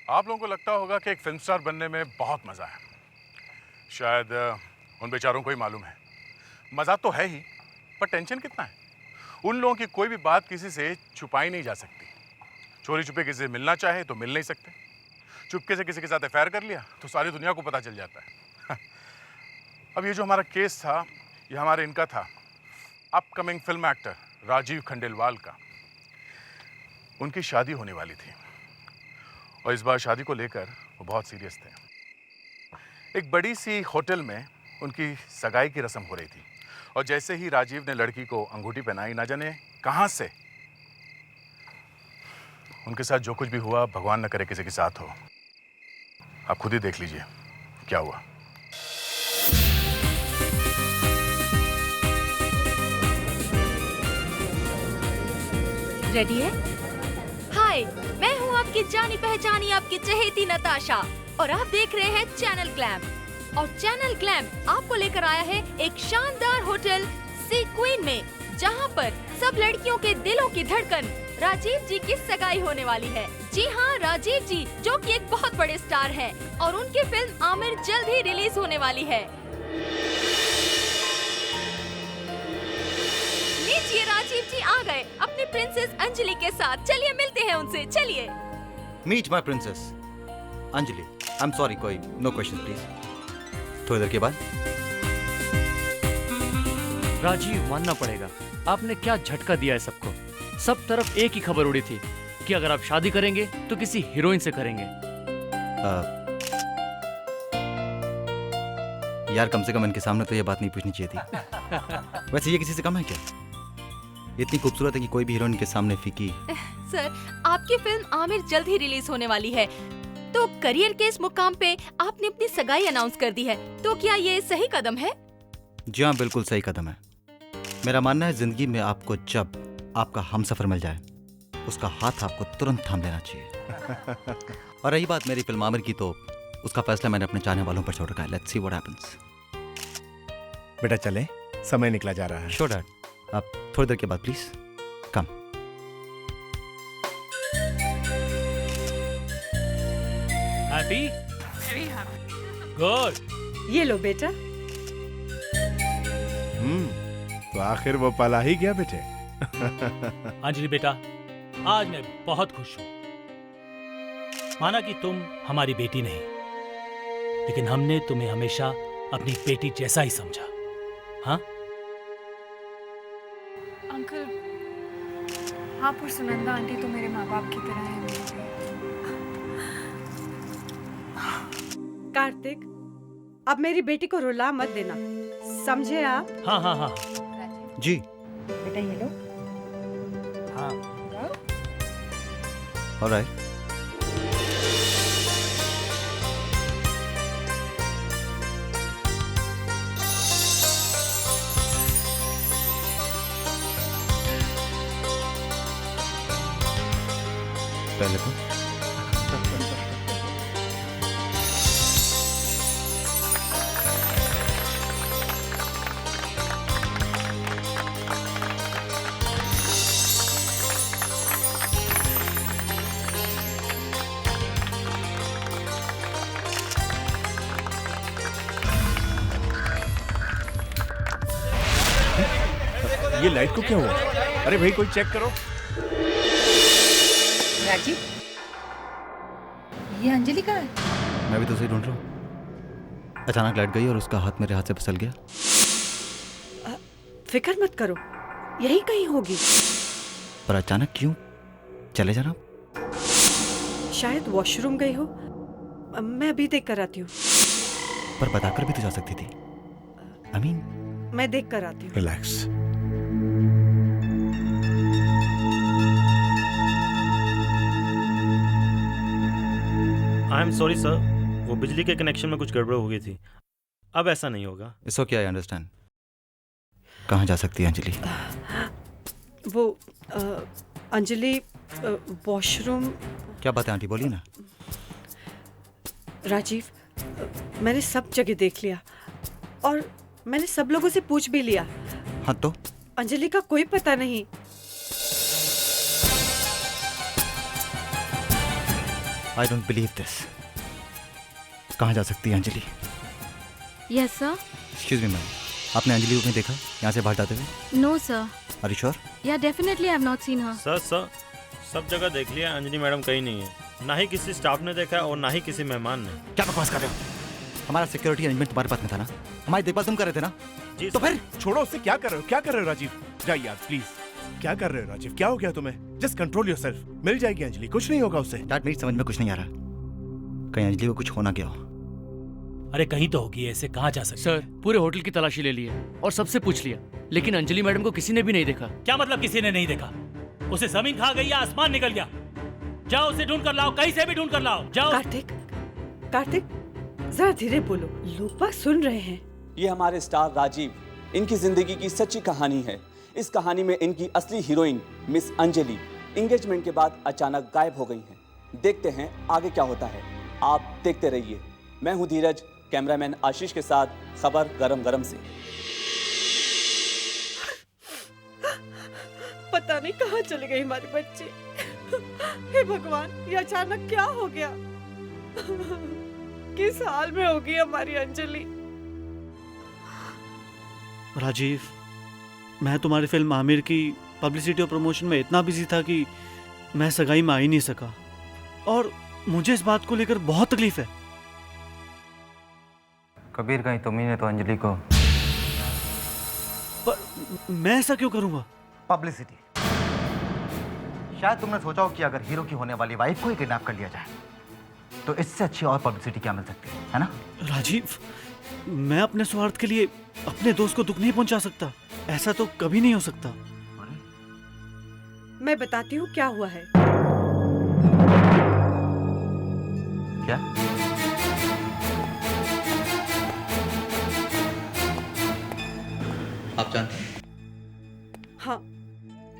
आप लोगों को लगता होगा कि एक फिल्म स्टार बनने में बहुत मज़ा है। शायद उन बेचारों को ही मालूम है। मज़ा तो है ही, पर टेंशन कितना है। उन लोगों की कोई भी बात किसी से छुपाई नहीं जा सकती। चोरी छुपे किसी से मिलना चाहे तो मिल नहीं सकते। चुपके से किसी के साथ अफेयर कर लिया तो सारी दुनिया को पता चल जाता है। अब ये जो हमारा केस था, ये हमारे इनका था, upcoming film actor Rajeev Khandelwal का। उनकी शादी होने वाली थी और इस बार शादी को लेकर वो बहुत सीरियस थे। एक बड़ी सी होटल में उनकी सगाई की रस्म हो रही थी और जैसे ही राजीव ने लड़की को अंगूठी पहनाई, ना जाने कहां से उनके साथ जो कुछ भी हुआ, भगवान न करे किसी के साथ हो। आप खुद ही देख लीजिए क्या हुआ। रेडी है? हाय, मैं हूँ आपकी जानी पहचानी, आपकी चहेती नताशा और आप देख रहे हैं चैनल ग्लैम। और चैनल ग्लैम आपको लेकर आया है एक शानदार होटल सी क्वीन में, जहाँ पर सब लड़कियों के दिलों की धड़कन राजीव जी की सगाई होने वाली है। जी हाँ, राजीव जी जो कि एक बहुत बड़े स्टार हैं और उनकी फिल्म आमिर जल्द ही रिलीज होने वाली है। लीजिए, राजीव जी आ गए अपनी प्रिंसेस अंजलि के साथ। चलिए मिलते हैं उनसे, चलिए। Meet my princess Anjali. I am sorry, कोई नो क्वेश्चन प्लीज। थोड़ी देर के बाद। राजीव, मानना पड़ेगा, आपने क्या झटका दिया है सबको। सब तरफ एक ही खबर उड़ी थी कि अगर आप शादी करेंगे तो किसी हीरोइन से करेंगे। यार कम से कम इनके सामने तो ये बात नहीं पूछनी चाहिए थी। वैसे ये किसी से कम है क्या? इतनी खूबसूरत है कि कोई भी हीरोइन के सामने फीकी। सर, आपकी फिल्म आमिर जल्द ही रिलीज होने वाली है, तो करियर के इस मुकाम पे आपने अपनी सगाई अनाउंस कर दी है, तो क्या ये सही कदम है? जी हाँ, बिल्कुल सही कदम है। मेरा मानना है जिंदगी में आपको जब आपका हमसफर मिल जाए, उसका हाथ आपको तुरंत थाम लेना चाहिए। और रही बात मेरी फिल्म आमिर की, तो उसका फैसला मैंने अपने चाहने वालों पर छोड़ रखा है। Let's see what happens. बेटा चले, समय निकला जा रहा है। श्योर डैड, आप थोड़ी देर के बाद प्लीज कम। हैप्पी? गुड। ये लो बेटा। तो आखिर वो पल आ ही गया बेटे। अंजलि बेटा, आज मैं बहुत खुश हूँ। माना कि तुम हमारी बेटी नहीं, लेकिन हमने तुम्हें हमेशा अपनी बेटी जैसा ही समझा। हाँ अंकल, आप और सुनंदा आंटी तो मेरे माँ बाप की तरह हैं मेरे लिए। कार्तिक, अब मेरी बेटी को रुला मत देना, समझे आप? हाँ हाँ हाँ जी बेटा ये लो। हाँ। ऑलराइट। पहले तो ये लाइट को क्या हुआ? अरे भाई कोई चेक करो। राजीव, ये अंजलि का है? मैं भी तो उसे ढूंढ रहा हूँ। अचानक लाइट गई और उसका हाथ मेरे हाथ से फिसल गया। फिक्र मत करो, यही कहीं होगी। पर अचानक क्यों चले जाना? शायद वॉशरूम गई हो, मैं अभी देख कर आती हूँ। पर बताकर भी तो जा सकती थी। I mean, मैं देख कर आती हूँ। Relax. I am sorry sir, वो बिजली के कनेक्शन में कुछ गड़बड़ हो गई थी। अब ऐसा नहीं होगा। It's okay, I understand. कहाँ जा सकती है अंजलि? वो अंजलि वॉशरूम। क्या बात है आंटी, बोलिए ना। राजीव, मैंने सब जगह देख लिया और मैंने सब लोगों से पूछ भी लिया। हाँ तो? अंजलि का कोई पता नहीं। I don't believe this. कहाँ जा सकती है Anjali? Yes sir. Excuse me ma'am, आपने अंजलि को कहीं देखा यहाँ से बाहर जाते हुए? No sir. Are you sure? या definitely I have not seen her. Sir सब जगह देख लिया, अंजलि मैडम कहीं नहीं है। ना ही किसी स्टाफ ने देखा और ना ही किसी मेहमान ने। क्या बकवास कर रहे हो? हमारा सिक्योरिटी अरेंजमेंट तुम्हारे पास में था ना, हमारी देखभाल तुम कर रहे थे ना। जी तो फिर छोड़ो उससे, क्या कर रहे हो? क्या कर रहे हो राजीव? जाइए यार प्लीज। क्या कर रहे हो राजीव? क्या हो गया तुम्हें? Just control yourself. मिल जाएगी अंजलि, कुछ नहीं होगा उससे। डैड मेरी समझ में कुछ नहीं आ रहा, कहीं अंजलि को कुछ होना गया हो। अरे कहीं तो होगी, ऐसे कहाँ जा सकते? सर पूरे होटल की तलाशी ले ली है और सबसे पूछ लिया, लेकिन अंजलि मैडम को किसी ने भी नहीं देखा। क्या मतलब किसी ने नहीं देखा? उसे जमीन खा गई या आसमान निकल गया? जाओ उसे ढूंढ कर लाओ, कहीं से भी ढूंढ कर लाओ, जाओ। कार्तिक जरा धीरे बोलो, लोग बाग सुन रहे हैं। ये हमारे स्टार राजीव, इनकी जिंदगी की सच्ची कहानी है। इस कहानी में इनकी असली हीरोइन मिस अंजलि एंगेजमेंट के बाद अचानक गायब हो गई हैं। देखते हैं आगे क्या होता है, आप देखते रहिए। मैं हूं धीरज, कैमरामैन आशीष के साथ खबर गरम गरम से। पता नहीं कहाँ चले गए हमारे बच्चे। हे भगवान, ये अचानक क्या हो गया? किस हाल में होगी हमारी अंजलि? राजीव, मैं तुम्हारी फिल्म आमिर की पब्लिसिटी और प्रमोशन में इतना बिजी था कि मैं सगाई में आ ही नहीं सका, और मुझे इस बात को लेकर बहुत तकलीफ है। कबीर, कहीं तुम्ही ने तो अंजलि को। पर मैं ऐसा क्यों करूंगा? पब्लिसिटी। शायद तुमने सोचा हो कि अगर हीरो की होने वाली वाइफ को ही किडनैप कर लिया जाए तो इससे अच्छी और पब्लिसिटी क्या मिल सकती है ना? राजीव, मैं अपने स्वार्थ के लिए अपने दोस्त को दुख नहीं पहुंचा सकता। ऐसा तो कभी नहीं हो सकता। मैं बताती हूँ क्या हुआ है। क्या? आप जानते हैं? हाँ,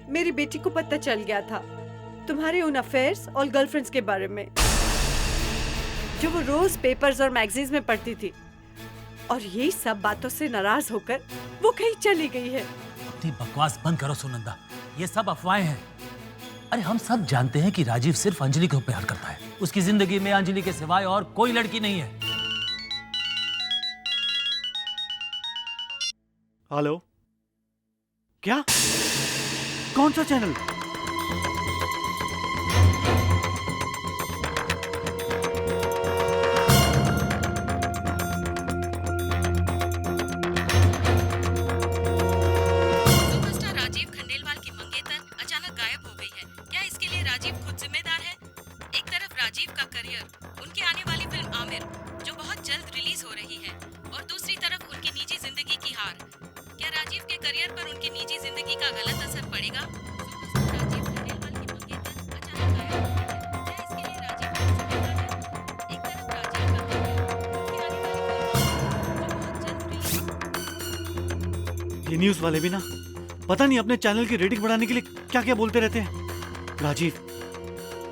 मेरी बेटी को पता चल गया था तुम्हारे उन अफेयर्स और गर्लफ्रेंड्स के बारे में जो वो रोज पेपर्स और मैगजीन्स में पढ़ती थी, और यही सब बातों से नाराज होकर वो कहीं चली गई है। अपनी बकवास बंद करो सुनंदा, ये सब अफवाहें हैं। अरे हम सब जानते हैं कि राजीव सिर्फ अंजलि को प्यार करता है। उसकी जिंदगी में अंजलि के सिवाय और कोई लड़की नहीं है। हेलो, क्या? कौन सा चैनल? सुपरस्टार राजीव खंडेलवाल की मंगेतर अचानक गायब हो गई है। क्या इसके लिए राजीव खुद जिम्मेदार है? एक तरफ राजीव का करियर, उनकी आने वाली फिल्म आमिर जो बहुत जल्द रिलीज हो रही है, और दूसरी तरफ उनकी निजी जिंदगी की हार। क्या राजीव के करियर पर उनकी निजी जिंदगी का गलत असर पड़ेगा? सुपरस्टार राजीव खंडेलवाल की मंगेतर अचानक गायब हो गई है। क्या इसके लिए राजीव खुद जिम्मेदार है? एक तरफ राजीव का करियर, उनकी आने वाली फिल्म जो बहुत जल्द रिलीज। ये न्यूज़ वाले भी ना पता नहीं अपने चैनल की रेटिंग बढ़ाने के लिए क्या क्या बोलते रहते हैं। राजीव,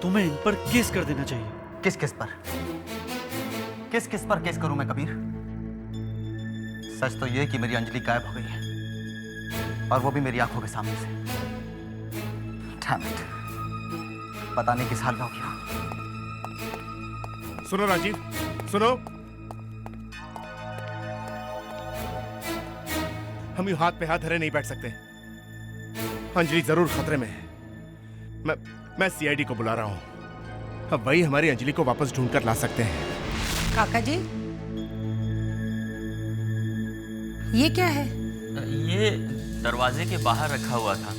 तुम्हें इन पर केस कर देना चाहिए। किस किस पर? किस किस पर केस करूं मैं कबीर? सच तो ये कि मेरी अंजलि गायब हो गई है, और वो भी मेरी आंखों के सामने से। Damn it. पता नहीं किस हाल में होगी। सुनो राजीव, सुनो। हम यूं हाथ पे हाथ धरे नहीं बैठ सकते। अंजलि जरूर खतरे में है। मैं सीआईडी को बुला रहा हूं। अब वही हमारी अंजलि को वापस ढूंढ कर ला सकते हैं। काका जी, ये क्या है? ये दरवाजे के बाहर रखा हुआ था,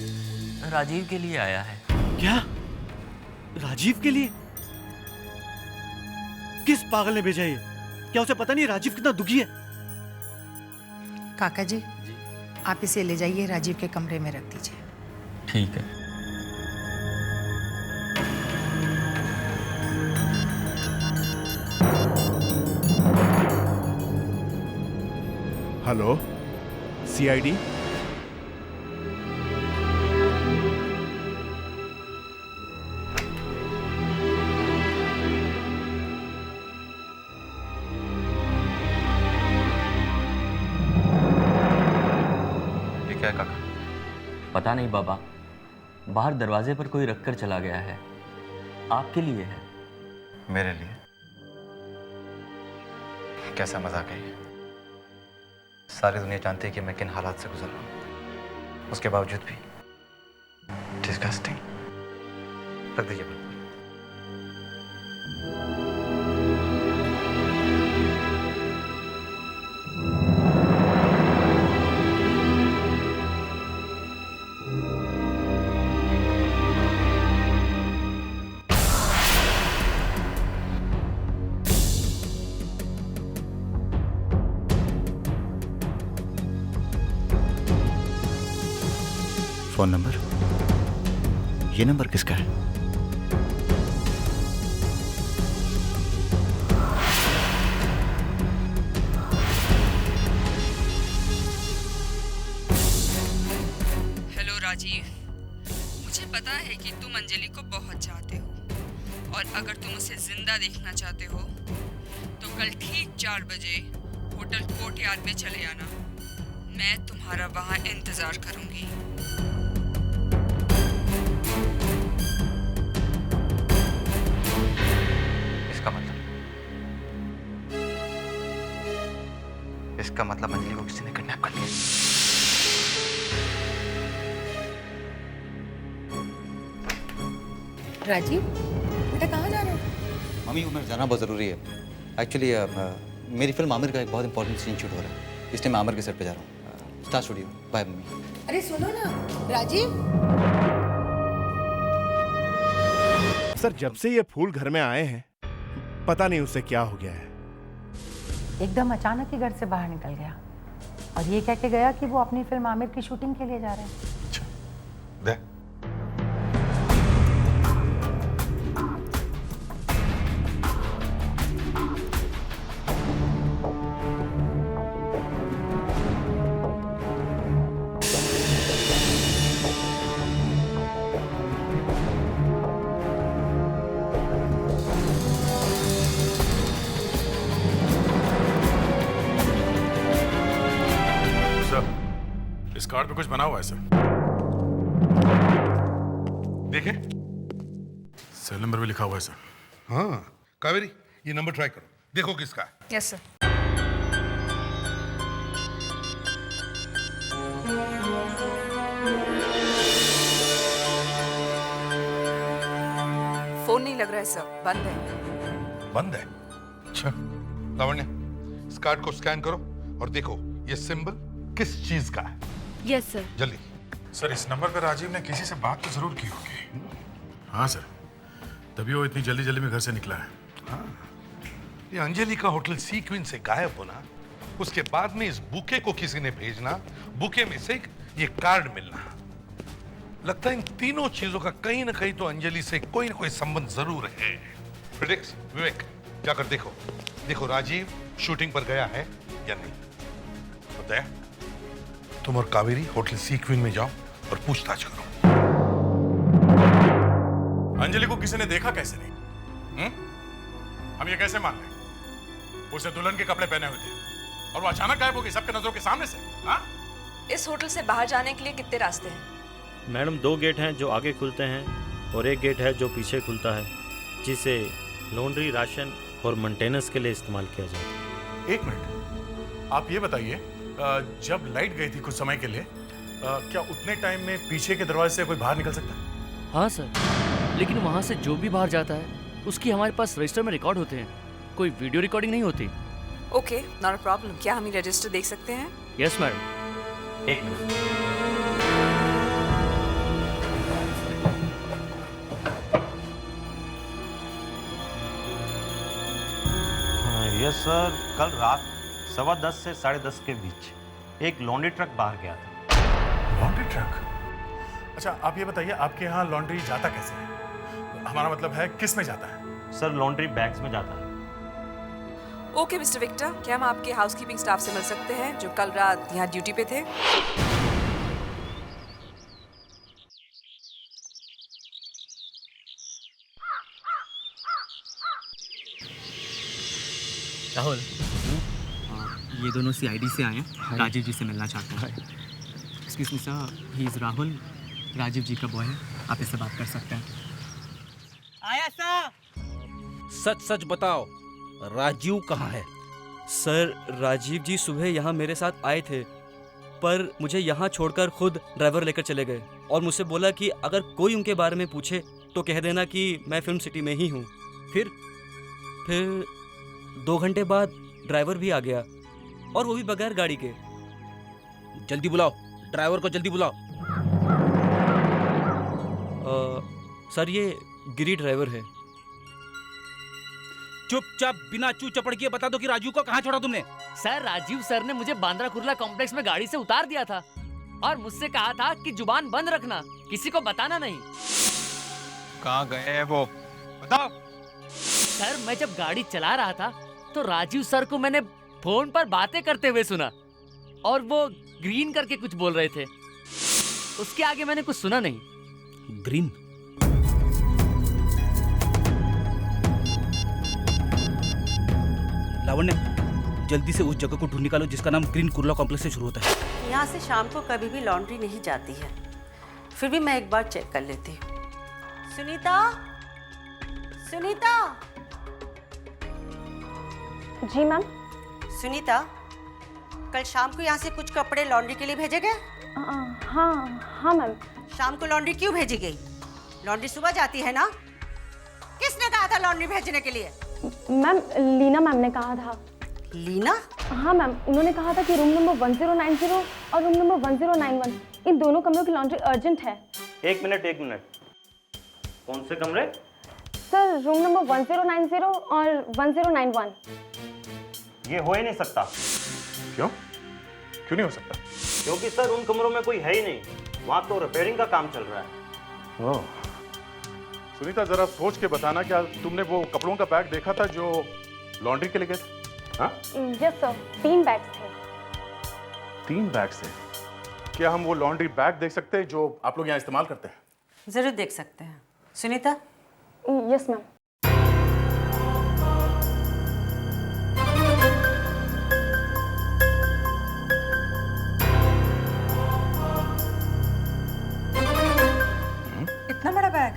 राजीव के लिए आया है। क्या? राजीव के लिए? किस पागल ने भेजा ये? क्या उसे पता नहीं राजीव कितना दुखी है? काका जी, आप इसे ले जाइए, राजीव के कमरे में रख दीजिए। ठीक है। Hello, CID? क्या है काका? पता नहीं बाबा, बाहर दरवाजे पर कोई रखकर चला गया है। आपके लिए है। मेरे लिए कैसा मजाक है ये? सारी दुनिया जानती है कि मैं किन हालात से गुजर रहा हूँ, उसके बावजूद भी डिस्गस्टिंग। रख दीजिए बिल्कुल। फोन नंबर, ये नंबर किसका है? हेलो राजीव, मुझे पता है कि तुम अंजलि को बहुत चाहते हो और अगर तुम उसे जिंदा देखना चाहते हो तो कल ठीक 4 बजे होटल कोर्टयार्ड में चले आना। मैं तुम्हारा वहां इंतजार करूंगी। इसका मतलब अंजलि को किसी ने किडनैप कर लिया। राजीव, बेटा कहाँ जा रहे हो? मम्मी, वो मेरे जाना बहुत ज़रूरी है। एक्चुअली मेरी फिल्म आमिर का एक बहुत इंपॉर्टेंट सीन शूट हो रहा है, इसलिए मैं आमिर के सेट पे जा रहा हूँ। Star studio. Bye mummy. अरे सुनो ना राजीव। सर, जब से ये फूल घर में आए हैं पता नहीं उससे क्या हो गया है। एकदम अचानक ही घर से बाहर निकल गया और ये कह के गया कि वो अपनी फिल्म आमिर की शूटिंग के लिए जा रहे हैं। दे। इस कार्ड पे कुछ बना हुआ है सर। देखे? सेल नंबर भी लिखा हुआ है सर। हाँ कावेरी, ये नंबर ट्राई करो, देखो किसका है। Yes sir. फोन नहीं लग रहा है सर, बंद है। बंद है? अच्छा लावण्य, इस कार्ड को स्कैन करो और देखो ये सिंबल किस चीज का है। Yes sir. जल्दी। सर, इस नंबर पर राजीव ने किसी से बात तो जरूर की होगी। हाँ सर, तभी वो इतनी जल्दी जल्दी में घर से निकला है। हाँ, ये अंजलि का होटल सीक्वेंस से गायब होना, उसके बाद में इस बुके को किसी ने भेजना, बुके में से ये कार्ड मिलना, लगता है इन तीनों चीजों का कहीं ना कहीं तो अंजलि से कोई ना कोई संबंध जरूर है। प्रिडिक्स, विवेक जाकर देखो, देखो राजीव शूटिंग पर गया है या नहीं। बताया, तुम और कावेरी होटल सीक्वेंस में जाओ और पूछताछ करो। अंजलि को किसी ने देखा कैसे नहीं? हम ये कैसे मान लें? उसे दुल्हन के कपड़े पहने हुए थे और वो अचानक गायब हो गई सबके नजरों के सामने से। हाँ? इस होटल से बाहर जाने के लिए कितने रास्ते हैं? मैडम 2 गेट हैं जो आगे खुलते हैं और एक गेट है जो पीछे खुलता है, जिसे लॉन्ड्री, राशन और मेंटेनेंस के लिए इस्तेमाल किया जाता है। एक मिनट, आप ये बताइए, जब लाइट गई थी कुछ समय के लिए, क्या उतने टाइम में पीछे के दरवाजे से कोई बाहर निकल सकता है? हाँ सर, लेकिन वहाँ से जो भी बाहर जाता है उसकी हमारे पास रजिस्टर में रिकॉर्ड होते हैं, कोई वीडियो रिकॉर्डिंग नहीं होती। Okay, not a problem. क्या हम ये रजिस्टर देख सकते हैं? Yes madam. एक मिनट। यस सर, कल रात 10:15 से 10:30 के बीच एक लॉन्ड्री ट्रक बाहर गया था। Laundry truck? अच्छा, आप ये बताइए, आपके यहाँ लॉन्ड्री जाता कैसे है? हमारा मतलब है किस में जाता है? सर, लॉन्ड्री बैग्स में जाता है। ओके मिस्टर विक्टर, क्या हम आपके हाउसकीपिंग स्टाफ से मिल सकते हैं जो कल रात यहाँ ड्यूटी पे थे? राहुल, ये दोनों सीआईडी से आए हैं, राजीव जी से मिलना चाहते हैं। Excuse me sir, he is Rahul, Rajiv ji का बॉय है, आप इससे बात कर सकते हैं। आया सर। सच सच बताओ, राजीव कहाँ है? सर राजीव जी सुबह यहाँ मेरे साथ आए थे, पर मुझे यहाँ छोड़कर खुद ड्राइवर लेकर चले गए और मुझसे बोला कि अगर कोई उनके बारे में पूछे तो कह देना कि मैं फिल्म सिटी में ही हूँ। फिर 2 घंटे बाद ड्राइवर भी आ गया, और वो भी बगैर गाड़ी के। जल्दी बुलाओ, ड्राइवर को जल्दी बुलाओ। सर ये गिरी ड्राइवर है। चुपचाप बिना चू चपड़ किए बता दो कि राजू को कहाँ छोड़ा तुमने? सर राजीव सर ने मुझे बांद्रा कुर्ला कॉम्प्लेक्स में गाड़ी से उतार दिया था और मुझसे कहा था कि जुबान बंद रखना, किसी को बताना नहीं। कहाँ गए हैं वो, बताओ। सर मैं जब गाड़ी चला रहा था तो राजीव सर को मैंने फोन पर बातें करते हुए सुना और वो ग्रीन करके कुछ बोल रहे थे। उसके आगे मैंने कुछ सुना नहीं। ग्रीन? लावण्य, जल्दी से उस जगह को ढूंढ निकालो जिसका नाम ग्रीन कुर्ला कॉम्प्लेक्स से शुरू होता है। यहाँ से शाम को कभी भी लॉन्ड्री नहीं जाती है, फिर भी मैं एक बार चेक कर लेती हूँ। सुनीता, सुनीता। जी मैम। सुनीता, कल शाम को यहाँ से कुछ कपड़े लॉन्ड्री के लिए भेजे गए? हाँ मैम। शाम को लॉन्ड्री क्यों भेजी गई? लॉन्ड्री सुबह जाती है ना? किसने कहा था लॉन्ड्री भेजने के लिए? मैम लीना मैम ने कहा था। लीना? हाँ मैम, उन्होंने कहा था कि रूम नंबर 1090 और रूम नंबर 1091 इन दोनों कमरों की लॉन्ड्री अर्जेंट है। एक मिनट। कौन से कमरे? सर रूम नंबर 1090 और 1091। ये हो ही नहीं सकता। क्यों नहीं हो सकता? क्योंकि सर उन कमरों में कोई है ही नहीं, वहाँ तो रिपेयरिंग का काम चल रहा है। ओह, सुनीता जरा सोच के बताना, क्या तुमने वो कपड़ों का बैग देखा था जो लॉन्ड्री के लिए गए थे? हाँ? यस सर, 3 बैग्स थे। 3 बैग्स थे? क्या हम वो लॉन्ड्री बैग देख सकते हैं जो आप लोग यहाँ इस्तेमाल करते हैं? जरूर देख सकते हैं। सुनीता? Yes ma'am. इतना बड़ा बैग?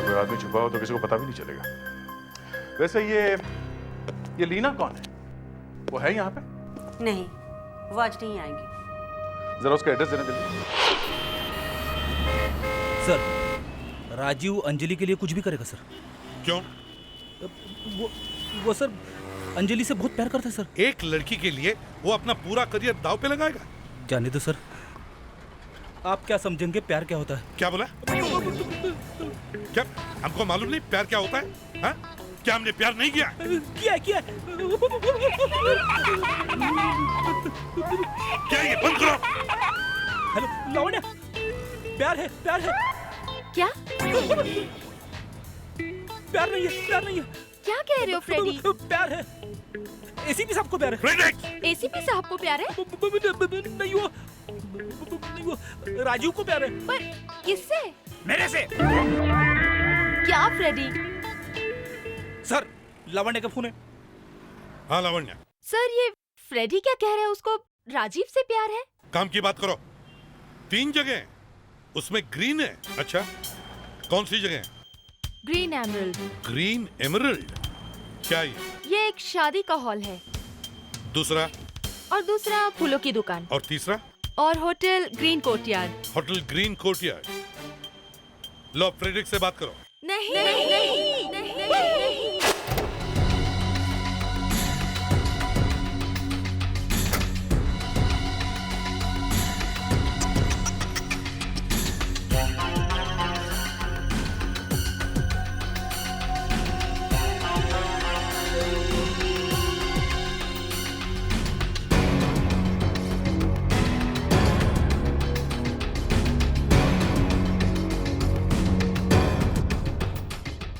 कोई आदमी छुपा हो तो किसी को पता भी नहीं चलेगा। वैसे ये लीना कौन है? वो है यहाँ पे? नहीं, वो आज नहीं आएंगी। जरा उसका एड्रेस देना जल्दी। सर राजीव अंजलि के लिए कुछ भी करेगा सर। क्यों? वो सर अंजलि से बहुत प्यार करता है सर। एक लड़की के लिए वो अपना पूरा करियर दांव पे लगाएगा? जाने दो सर, आप क्या समझेंगे प्यार क्या होता है? क्या बोला? क्या हमको मालूम नहीं प्यार क्या होता है? हा? क्या हमने प्यार नहीं किया? किया क्या ये बंद करो। हेलो लावण्य, प्यार है। क्या? प्यार नहीं है। क्या कह रहे हो फ्रेडी? प्यार है। एसीपी साहब को प्यार है। एसीपी साहब को प्यार है? नहीं वो राजू को प्यार है। पर किससे? मेरे से। क्या फ्रेडी? सर लावण्य का फोन है। हाँ लावण्य। सर ये फ्रेडी क्या कह रहा है? उसको राजीव से प्यार है? काम की बात करो। 3 जगह उसमें ग्रीन है। अच्छा, कौन सी जगह? Green emerald. Green emerald? क्या ये एक शादी का हॉल है। दूसरा? और दूसरा फूलों की दुकान। और तीसरा? और hotel green courtyard. Hotel green courtyard. लो फ्रेडरिक से बात करो। नहीं।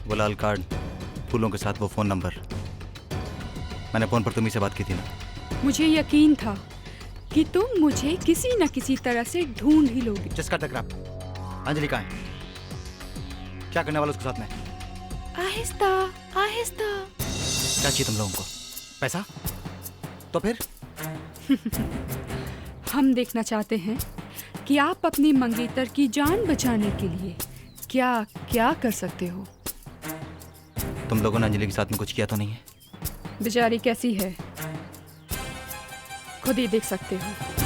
वो लाल कार्ड, फूलों के साथ वो फ़ोन नंबर, मैंने फ़ोन पर तुम्ही से बात की थी ना। मुझे यकीन था कि तुम मुझे किसी न किसी तरह से ढूंढ ही लोगे। Just cut the crap. Anjali कहाँ है? क्या करने वाला उसके साथ में? आहिस्ता। क्या चाहिए तुम लोगों को? पैसा? तो फिर हम देखना चाहते हैं कि आप अपनी मंगेतर की जान बचाने के लिए क्या क्या कर सकते हो। तुम लोगों ने अंजलि के साथ में कुछ किया तो नहीं है? बेचारी कैसी है खुद ही देख सकते हो।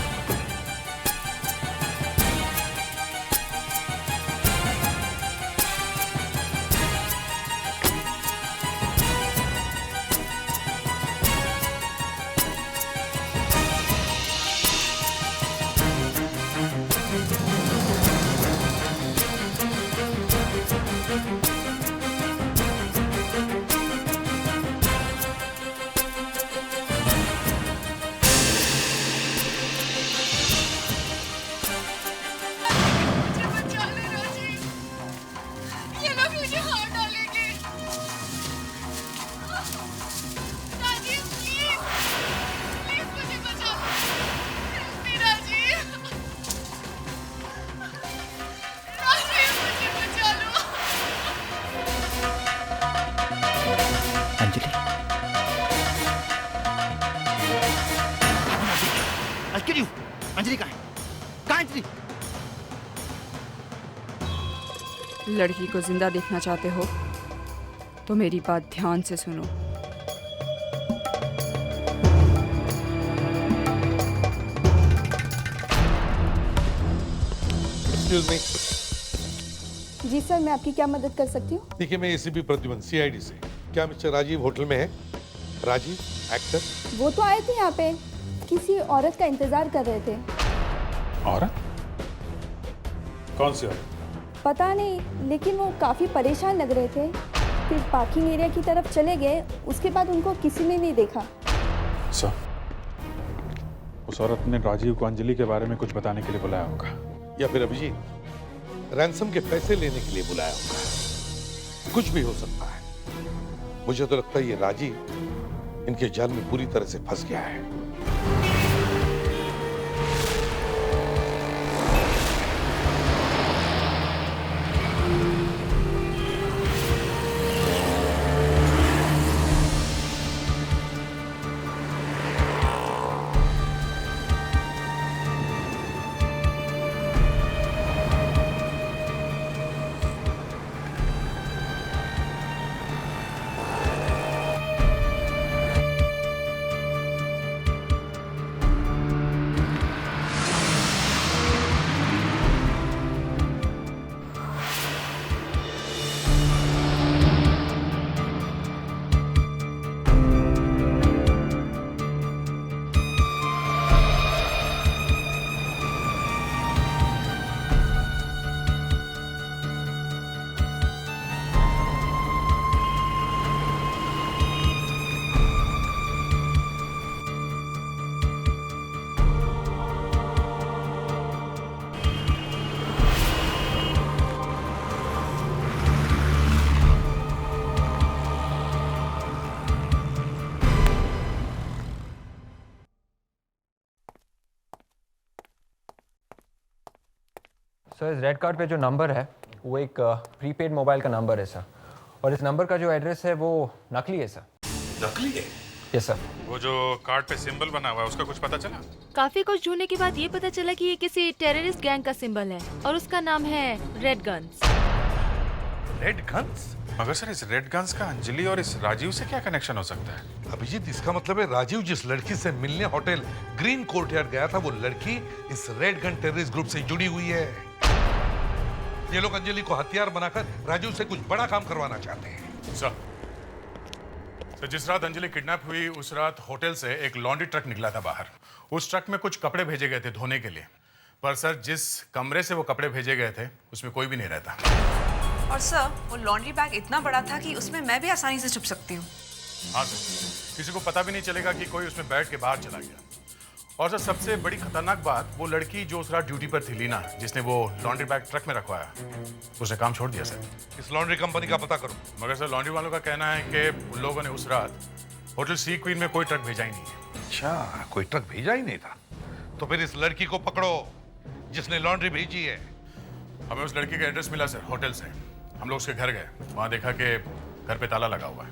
अंजलि कहाँ है? कहाँ है अंजलि? लड़की को जिंदा देखना चाहते हो तो मेरी बात ध्यान से सुनो। Excuse me. जी सर, मैं आपकी क्या मदद कर सकती हूँ? देखिए, मैं एसीपी प्रद्युमन सीआईडी से। क्या मिस्टर राजीव होटल में है? राजीव एक्टर? वो तो आए थे यहाँ पे, किसी औरत का इंतजार कर रहे थे। औरत? कौन सी औरत? पता नहीं, लेकिन वो काफी परेशान लग रहे थे। फिर पार्किंग एरिया की तरफ चले गए, उसके बाद उनको किसी ने नहीं देखा। सर, उस औरत ने राजीव को अंजलि के बारे में कुछ बताने के लिए बुलाया होगा, या फिर अभिजीत रैंसम के पैसे लेने के लिए बुलाया होगा। कुछ भी हो सकता है। मुझे तो लगता है ये राजीव इनके जाल में पूरी तरह से फंस गया है। सर, इस रेड कार्ड पे जो नंबर है वो एक प्रीपेड मोबाइल का नंबर है सर, और इस नंबर का जो एड्रेस है वो नकली है सर। नकली है? Yes sir. वो जो कार्ड पे सिंबल बना हुआ है उसका कुछ पता चला? काफी कुछ ढूंढने के बाद ये पता चला कि ये किसी टेररिस्ट गैंग का सिंबल है और उसका नाम है रेड गन्स। Red guns? मगर सर, इस रेड गन्स का अंजलि और इस राजीव से क्या कनेक्शन हो सकता है? अभिजीत, इसका मतलब है राजीव जिस लड़की से मिलने होटल ग्रीन कोर्टयार्ड गया था, वो लड़की इस रेड गन टेररिस्ट ग्रुप से जुड़ी हुई है। ये लोग अंजलि को हथियार बनाकर राजीव से कुछ बड़ा काम करवाना चाहते हैं। सर, जिस रात अंजलि किडनैप हुई उस रात होटल से एक लॉन्ड्री ट्रक निकला था बाहर। उस ट्रक में कुछ कपड़े भेजे गए थे धोने के लिए, पर सर जिस कमरे से वो कपड़े भेजे गए थे उसमें कोई भी नहीं रहता। और सर, वो लॉन्ड्री बैग इतना बड़ा था कि उसमें मैं भी आसानी से छुप सकती हूँ। हाँ सर, किसी को पता भी नहीं चलेगा कि कोई उसमें बैठ के बाहर चला गया। और सर, सबसे बड़ी खतरनाक बात, वो लड़की जो उस रात ड्यूटी पर थी, लीना, जिसने वो लॉन्ड्री बैग ट्रक में रखवाया, उसने काम छोड़ दिया सर। इस लॉन्ड्री कंपनी का पता करो। मगर सर, लॉन्ड्री वालों का कहना है कि उन लोगों ने उस रात होटल सी क्वीन में कोई ट्रक भेजा ही नहीं है। अच्छा, कोई ट्रक भेजा ही नहीं था। तो फिर इस लड़की को पकड़ो जिसने लॉन्ड्री भेजी है। हमें उस लड़की का एड्रेस मिला सर होटल से। हम लोग उसके घर गए, वहाँ देखा कि घर पे ताला लगा हुआ है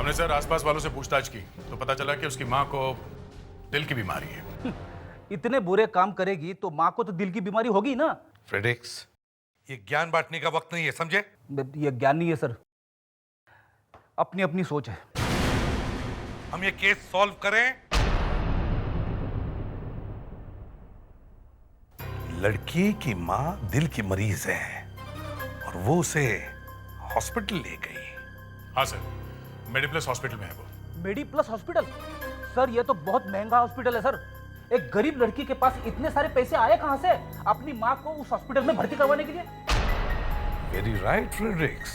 हमने सर आसपास वालों से पूछताछ की तो पता चला कि उसकी माँ को दिल की बीमारी है। इतने बुरे काम करेगी तो माँ को तो दिल की बीमारी होगी ना। फ्रेडिक्स, ये ज्ञान बांटने का वक्त नहीं है, समझे? ये ज्ञान नहीं है सर, अपनी अपनी सोच है। हम ये केस सॉल्व करें। लड़की की माँ दिल की मरीज है और वो उसे हॉस्पिटल ले गई। हाँ सर, मेडिप्लस हॉस्पिटल में है वो। मेडिप्लस हॉस्पिटल? सर ये तो बहुत महंगा हॉस्पिटल है सर। एक गरीब लड़की के पास इतने सारे पैसे आए कहां से अपनी माँ को उस हॉस्पिटल में भर्ती करवाने के लिए? Very right Fredericks.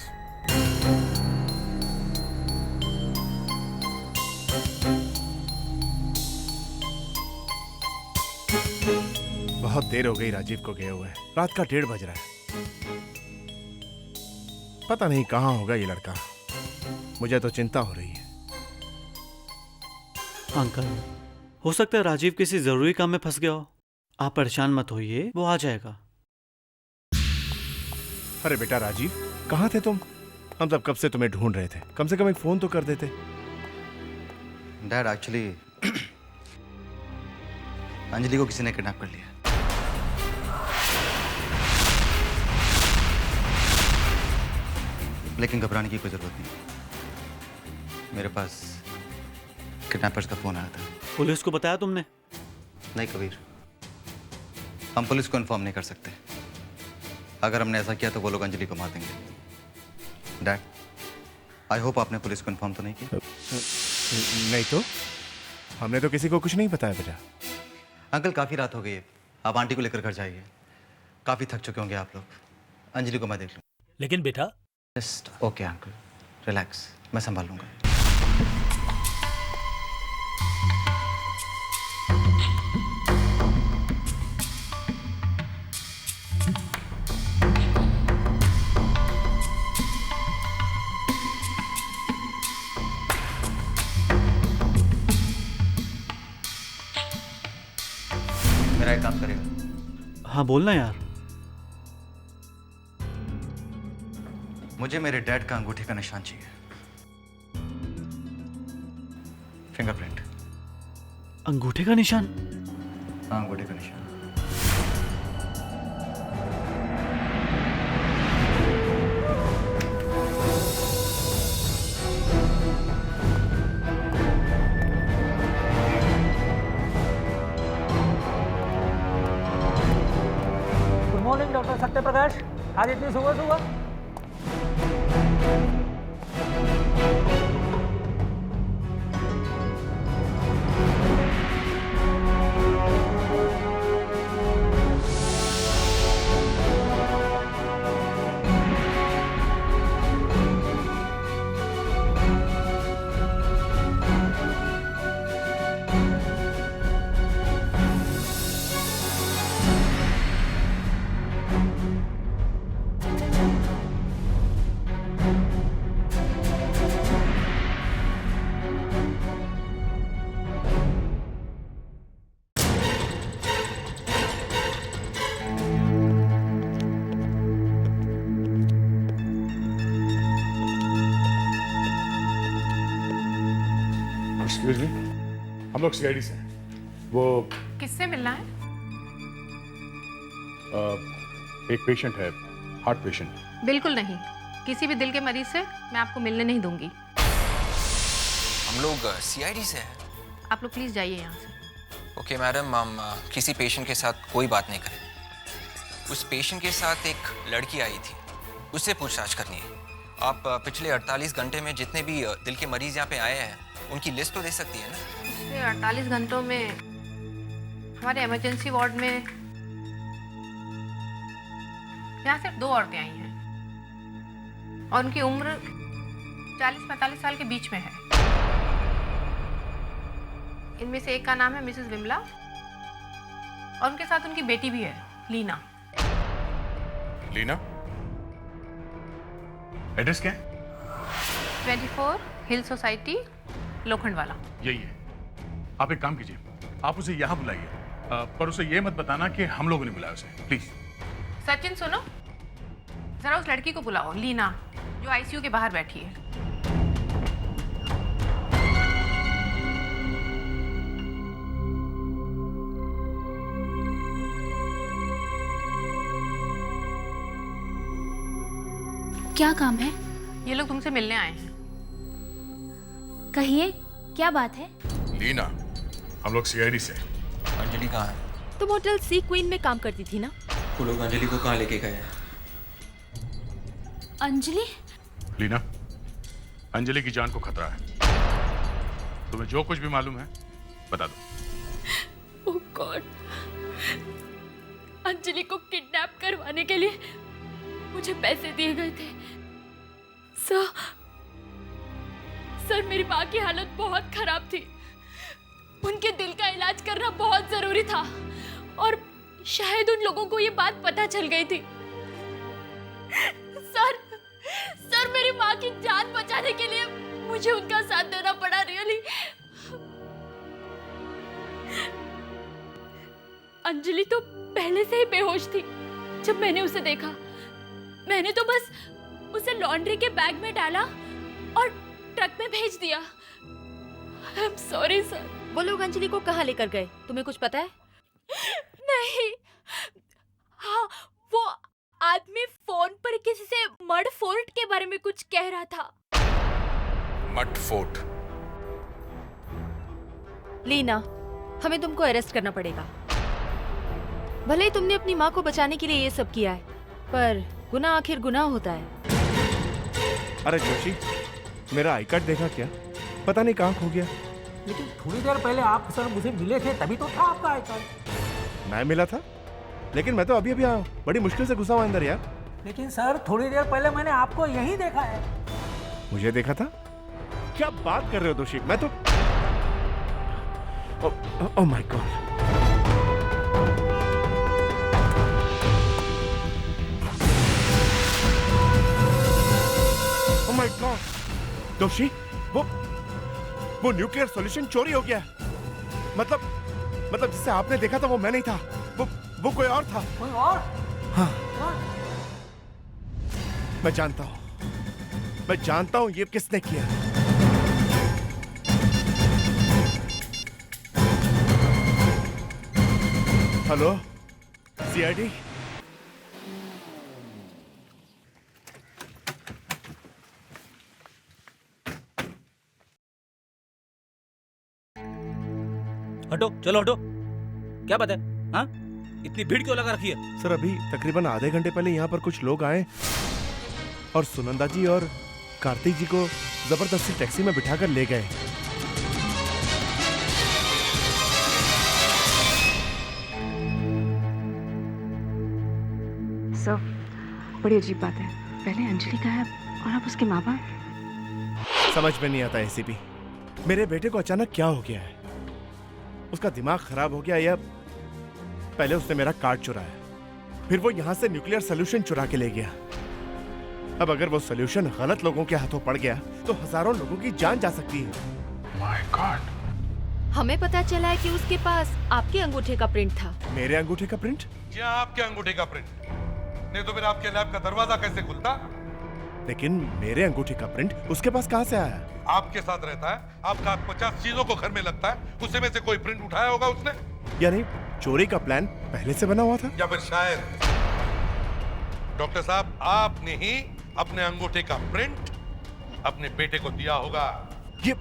बहुत देर हो गई राजीव को गए हुए, रात का 1:30 बज रहा है। पता नहीं कहां होगा ये लड़का, मुझे तो चिंता हो रही है। अंकल, हो सकता है राजीव किसी जरूरी काम में फंस गया हो। आप परेशान मत होइए, वो आ जाएगा। अरे बेटा राजीव, कहाँ थे तुम? हम सब कब से तुम्हें ढूंढ रहे थे, कम से कम एक फोन तो कर देते। डैड, एक्चुअली अंजलि को किसी ने किडनैप कर लिया। लेकिन घबराने की कोई जरूरत नहीं, मेरे पास किडनैपर्स का फोन आया था। पुलिस को बताया तुमने? नहीं कबीर, हम पुलिस को इन्फॉर्म नहीं कर सकते। अगर हमने ऐसा किया तो वो लोग अंजलि को मार देंगे। डैड, आई होप आपने पुलिस को इन्फॉर्म तो नहीं किया? नहीं तो हमने तो किसी को कुछ नहीं बताया बेटा। अंकल, काफी रात हो गई है, आप आंटी को लेकर घर जाइए। काफी थक चुके होंगे आप लोग। अंजलि को मैं देख लूँ। लेकिन बेटा। जस्ट ओके अंकल, रिलैक्स, मैं संभाल लूंगा। मेरा एक काम करेगा? हाँ बोलना यार। मुझे मेरे डैड का अंगूठे का निशान चाहिए, फिंगरप्रिंट। अंगूठे का निशान? हाँ, अंगूठे का निशान। गुड मॉर्निंग डॉक्टर सत्यप्रकाश, आज इतनी सुबह सुबह? एक्सक्यूज मी, हम लोग सीआईडी से हैं। वो किससे मिलना है? एक पेशेंट है, हार्ट पेशेंट। बिल्कुल नहीं, किसी भी दिल के मरीज से मैं आपको मिलने नहीं दूंगी। हम लोग सीआईडी से हैं। आप लोग प्लीज जाइए यहाँ से। ओके मैडम, हम किसी पेशेंट के साथ कोई बात नहीं करें। उस पेशेंट के साथ एक लड़की आई थी, उससे पूछताछ करनी है। आप पिछले 48 घंटे में जितने भी दिल के मरीज यहाँ पे आए हैं उनकी लिस्ट तो दे सकती है ना? पिछले 48 घंटों में हमारे इमरजेंसी वार्ड में यहाँ सिर्फ 2 औरतें आई हैं और उनकी उम्र 40-45 साल के बीच में है। इनमें से एक का नाम है मिसेस विमला और उनके साथ उनकी बेटी भी है, लीना। लीना? एड्रेस क्या है? 24 हिल सोसाइटी, लोखंडवाला। यही है। आप एक काम कीजिए, आप उसे यहाँ बुलाइए, पर उसे ये मत बताना कि हम लोगों ने बुलाया उसे, प्लीज। सचिन सुनो, जरा उस लड़की को बुलाओ, लीना, जो आईसीयू के बाहर बैठी है। क्या काम है? ये लोग तुमसे मिलने आए हैं। कहिए, क्या बात है? लीना, हम लोग सीआईडी से। अंजलि कहाँ है? तुम होटल सी क्वीन में काम करती थी ना? वो लोग अंजलि को कहाँ लेके गए? अंजलि? लीना, अंजलि की जान को खतरा है। तुम्हें जो कुछ भी मालूम है बता दो। ओह गॉड, अंजलि को किडनैप करवाने के लिए मुझे पैसे दिए गए थे। सर मेरी माँ की हालत बहुत खराब थी। उनके दिल का इलाज करना बहुत जरूरी था और शायद उन लोगों को ये बात पता चल गई थी। सर मेरी माँ की जान बचाने के लिए मुझे उनका साथ देना पड़ा। रियली अंजलि तो पहले से ही बेहोश थी जब मैंने उसे देखा। मैंने तो बस उसे लॉन्ड्री के बैग में डाला और ट्रक में भेज दिया। आई एम सॉरी सर। वो लोग अंजलि को कहाँ लेकर गए, तुम्हें कुछ पता है? नहीं, हाँ, वो आदमी फोन पर किसी से मड फोर्ट के बारे में कुछ कह रहा था। Mud fort? लीना, हमें तुमको अरेस्ट करना पड़ेगा। भले ही तुमने अपनी माँ को बचाने के लिए ये सब किया है, पर गुनाह आखिर गुनाह होता है। अरे जोशी, मेरा आई कार्ड देखा क्या? पता नहीं कहाँ खो गया। लेकिन थोड़ी देर पहले आप सर मुझे मिले थे, तभी तो था आपका आई कार्ड। मैं मिला था, लेकिन मैं तो अभी अभी आया हूँ। बड़ी मुश्किल से घुसा हुआ अंदर यार। लेकिन सर थोड़ी देर पहले मैंने आपको यहीं देखा है। मुझे देखा था? क्या बात कर रहे हो दोषी? मैं तो oh my God. Oh my God दोषी, वो न्यूक्लियर सॉल्यूशन चोरी हो गया। मतलब जिसे आपने देखा था वो मैं नहीं था, वो कोई और था। कोई और? हाँ, मैं जानता हूं ये किसने किया। Hello CID? हटो, चलो हटो। क्या बात है? हाँ, इतनी भीड़ क्यों लगा रखी है? सर अभी तकरीबन आधे घंटे पहले यहाँ पर कुछ लोग आए और सुनंदा जी और कार्तिक जी को जबरदस्ती टैक्सी में बिठाकर ले गए। सर, बड़ी अजीब बात है। पहले अंजलि का है और अब उसके माँ बाप। समझ में नहीं आता एसीपी, मेरे बेटे को अचानक क्या हो गया है? उसका दिमाग खराब हो गया या पहले उसने मेरा कार्ड चुराया, फिर वो यहाँ से न्यूक्लियर सॉल्यूशन चुरा के ले गया। अब अगर वो सॉल्यूशन गलत लोगों के हाथों पड़ गया तो हजारों लोगों की जान जा सकती है। My God. हमें पता चला है कि उसके पास आपके अंगूठे का प्रिंट था। मेरे अंगूठे का प्रिंट? जी हाँ, आपके अंगूठे का प्रिंट। नहीं तो फिर आपके लैब का दरवाजा कैसे खुलता? लेकिन मेरे अंगूठे का प्रिंट उसके पास कहाँ से आया? आपके साथ रहता है, आपका 50 चीजों को घर में लगता है, उससे में से कोई प्रिंट उठाया होगा उसने। यानी चोरी का प्लान पहले से बना हुआ था? या फिर शायद डॉक्टर साहब आपने ही अपने अंगूठे का प्रिंट अपने बेटे को दिया होगा। ये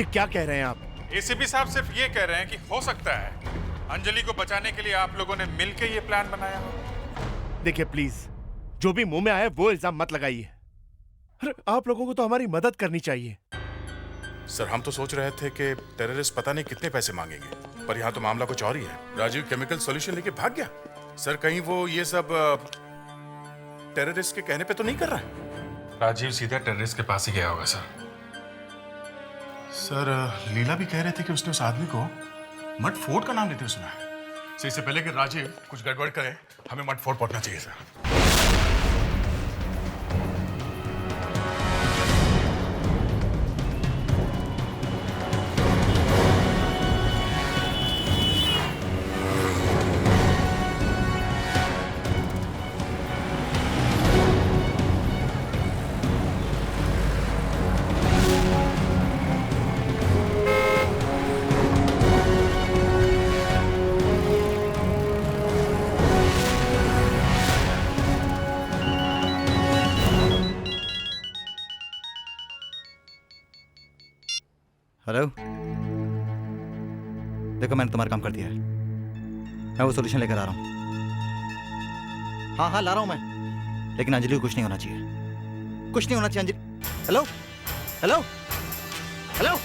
क्या कह रहे हैं आप? एसीपी साहब सिर्फ ये कह रहे हैं कि हो सकता है अंजलि को बचाने के लिए आप लोगों ने मिलकर ये प्लान बनाया हो। देखिए प्लीज, जो भी मुंह में आए वो इल्जाम मत लगाइए। आप लोगों को तो हमारी मदद करनी चाहिए। सर हम तो सोच रहे थे कि टेररिस्ट पता नहीं कितने पैसे मांगेंगे, पर यहाँ तो मामला कुछ और ही है। राजीव केमिकल सॉल्यूशन लेके भाग गया। सर कहीं वो ये सब टेररिस्ट के कहने पे तो नहीं कर रहा है? राजीव सीधा टेररिस्ट के पास ही गया होगा सर। सर लीला भी कह रहे थे कि उसने उस आदमी को मड फोर्ट का नाम लेते हुए सुना है। सर इससे पहले कि राजीव कुछ गड़बड़ करे, हमें मड फोर्ट पहुंचना चाहिए सर। हेलो, देखो मैंने तुम्हारा काम कर दिया है, मैं वो सॉल्यूशन लेकर आ रहा हूँ। हाँ हाँ ला रहा हूँ मैं, लेकिन अंजलि को कुछ नहीं होना चाहिए, कुछ नहीं होना चाहिए अंजलि। हेलो हेलो हेलो,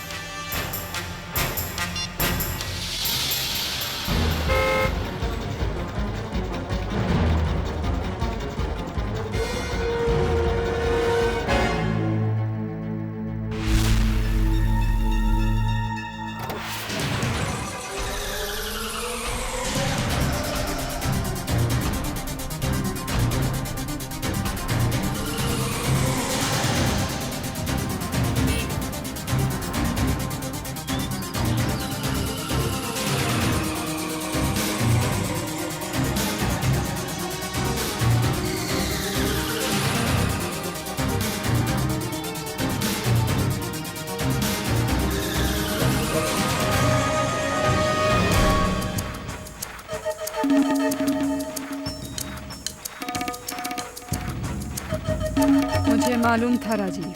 मुझे मालूम था राजीव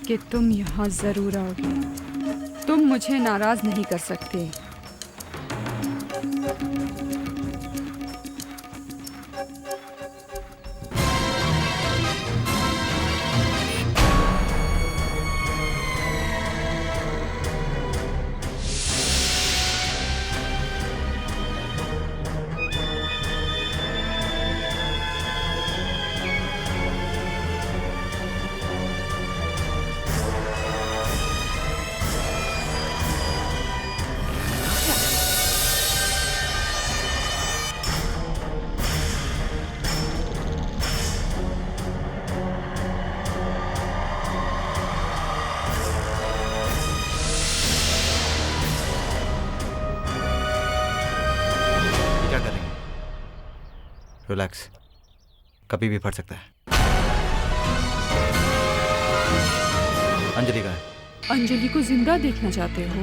कि तुम यहाँ जरूर आओगे। तुम मुझे नाराज नहीं कर सकते। रिलैक्स, कभी भी फट सकता है। अंजलि का है। अंजलि को जिंदा देखना चाहते हो?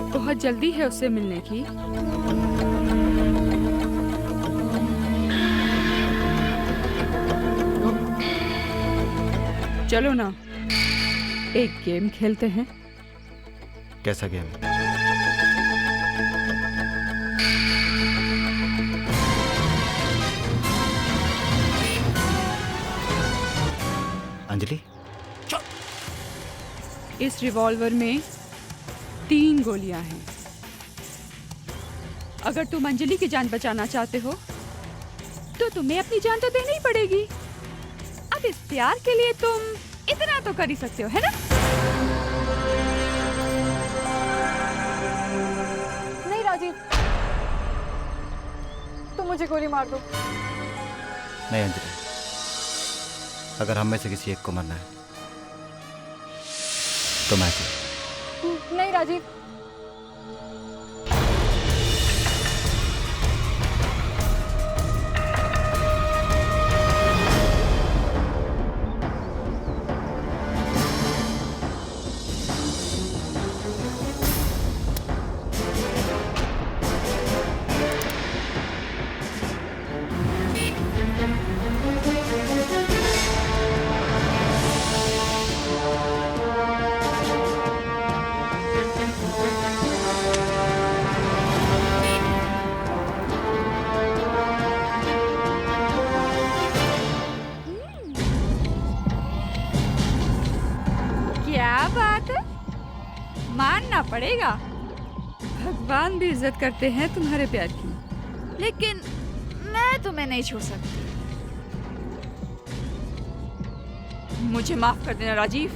बहुत जल्दी है उससे मिलने की। चलो ना, एक गेम खेलते हैं। कैसा गेम? अंजलि, इस रिवॉल्वर में 3 गोलियां हैं। अगर तुम अंजलि की जान बचाना चाहते हो तो तुम्हें अपनी जान तो देनी ही पड़ेगी। अब इस प्यार के लिए तुम इतना तो कर ही सकते हो, है ना? नहीं राजीव, तुम मुझे गोली मार दो। नहीं अंजलि, अगर हम में से किसी एक को मरना है तो मैं नहीं राजीव, मानना पड़ेगा। भगवान भी इज्जत करते हैं तुम्हारे प्यार की, लेकिन मैं तुम्हें नहीं छोड़ सकती। मुझे माफ कर देना राजीव,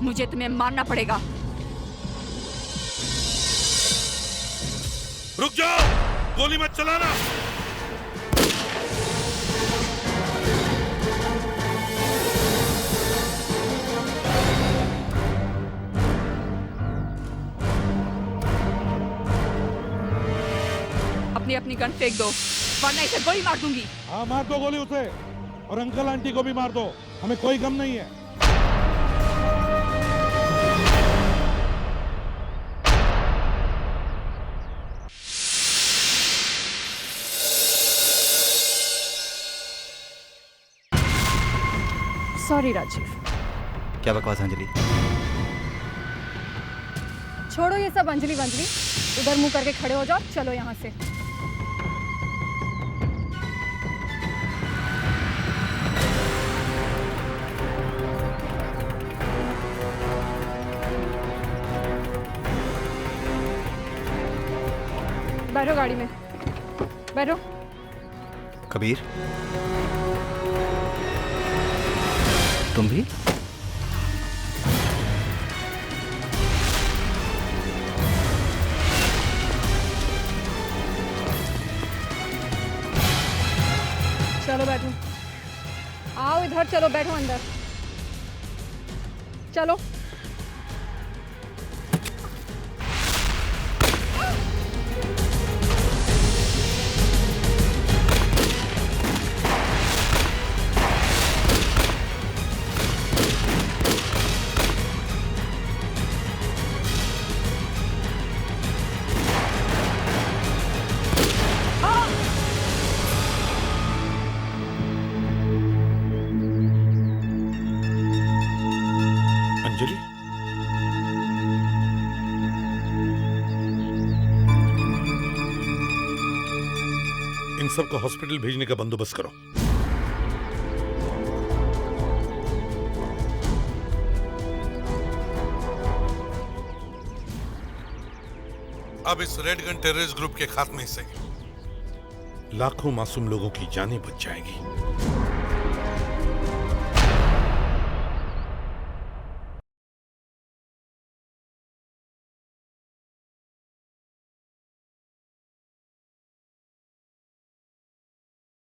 मुझे तुम्हें मानना पड़ेगा। रुक जाओ, गोली मत चलाना। अपनी अपनी गन फेंक दो, वरना इसे गोली मार दूंगी। हाँ मार दो गोली उसे, और अंकल आंटी को भी मार दो, हमें कोई गम नहीं है। सॉरी राजीव। क्या बकवास अंजलि? छोड़ो ये सब अंजलि वंजलि, उधर मुंह करके खड़े हो जाओ, चलो यहाँ से। बैठो गाड़ी में, बैठो। कबीर, तुम भी? चलो बैठो, आओ इधर, चलो बैठो अंदर, चलो। अंजलि, इन सब को हॉस्पिटल भेजने का बंदोबस्त करो। अब इस रेड गन टेररिस्ट ग्रुप के खात्मे से लाखों मासूम लोगों की जानें बच जाएंगी।